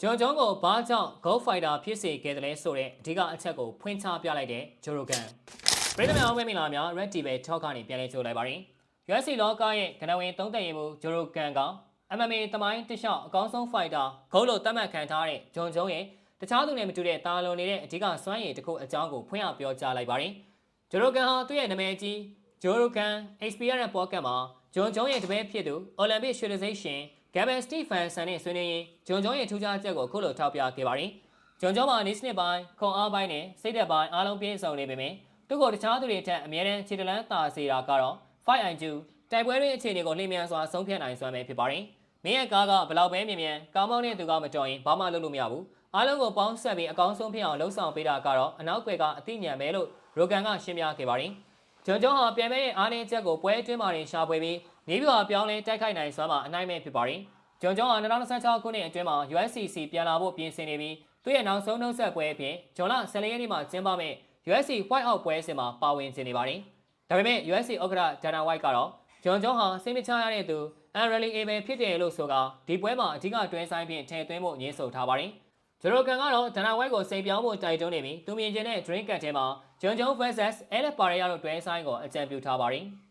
ဂျွန်ဂျုံကိုဘာကြောင့် Go Fighter ဖြစ်စေခဲ့တယ်လဲဆိုတဲ့အဓိကအချက်ကိုဖွင့်ချပြလိုက်တဲ့ဂျိုရိုကန်ပြည်သူများဝဲမင်္ဂလာများ Red TV ထောက်ကနေပြန်လည်ကြိုလိုက်ပါရင် UFC လောကရဲ့ကနဝင်သုံးသက်ရင်မူဂျိုရိုကန်က MMA သမိုင်းတခြားအကောင်းဆုံး Fighter ဂုတ်လို့သတ်မှတ်ခံထားတဲ့ဂျွန်ဂျုံရဲ့တခြားသူနဲ့မတူတဲ့တာလွန်နေတဲ့အဓိကစွမ်းရည်တစ်ခုအကြောင်းကိုဖွင့်ရပြောကြားလိုက်ပါရင်ဂျိုရိုကန်ဟာသူ့ရဲ့နာမည်ကြီးဂျိုရိုကန် Experience Podcast မှာဂျွန်ဂျုံရဲ့တပည့်ဖြစ်သူ Olympic ရွှေတံဆိပ်ရှင်Gavin Stevenson နဲ့ဆွေးနွေးရင်းဂျွန်ဂျုံရဲ့ထူးခြားချက်ကိုခုလိုထောက်ပြခဲ့ပါတယ်။ဂျွန်ဂျုံမှာနေစနစ်ပိုင်းခွန်အားပိုင်းနဲ့စိတ်သက်ပိုင်းအားလုံးပြည့်စုံနေပေမဲ့သူ့ကိုတခြားသူတွေထက်အများနဲ့ခြေတလန်းသာစေတာကတော့ Fight IQ တိုက်ပွဲတွေအခြေအနေကိုလျင်မြန်စွာဆုံးဖြတ်နိုင်စွမ်းပဲဖြစ်ပါတယ်။မင်းရဲ့ကားကဘလောက်ပဲမြင်မြန်ကောင်းမောင်းတဲ့သူကမတော်ရင်ဘာမှလုပ်လို့မရဘူး။အားလုံးကိုပေါင်းဆက်ပြီးအကောင်းဆုံးဖြစ်အောင်လှုပ်ဆောင်ပေးတာကတော့အနောက်ကွယ်ကအသိဉာဏ်ပဲလို့ရိုဂန်ကရှင်းပြခဲ့ပါတယ်။ဂျွန်ဂျုံဟာပြန်မဲ့ရဲ့အားနည်းချက်ကိုပွဲအတွင်းမှာရှာဖွေပြီးနေပြာပြောင်းလဲတိုက်ခိုက်နိုင်စွမ်းမှာအနိုင်မဲ့ဖြစ်ပါတယ်။ဂျွန်ဂျုံဟာ2026ခုနှစ်အတွင်းမှာ UFC ပြန်လာဖို့ပြင်ဆင်နေပြီးသူ့ရဲ့နောက်ဆုံးနှုတ်ဆက်ပွဲအဖြစ်ဂျွန်လ14ရက်နေ့မှာကျင်းပမယ့် UFC White Out ပွဲစဉ်မှာပါဝင်နေပါတယ်။ဒါပေမဲ့ UFC ဥက္ကဋ္ဌဒန်နာဝိုက်ကတော့ဂျွန်ဂျုံဟာစိတ်မချရတဲ့သူ unreliable ဖြစ်တယ်လို့ဆိုကဒီပွဲမှာအဓိကတွဲဆိုင်ဖြင့်ထည့်သွင်းဖို့ညှင်းဆိုထားပါတယ်။ဂျိုရိုကန်ကတော့ဒန်နာဝိုက်ကိုစိတ်ပြောင်းဖို့တိုက်တွန်းနေပြီးသူမြင်ကျင်တဲ့ drink cut ထဲမှာဂျွန်ဂျုံ vs Alex Pereira တို့တွဲဆိုင်ကိုအကြံပြုထားပါတယ်။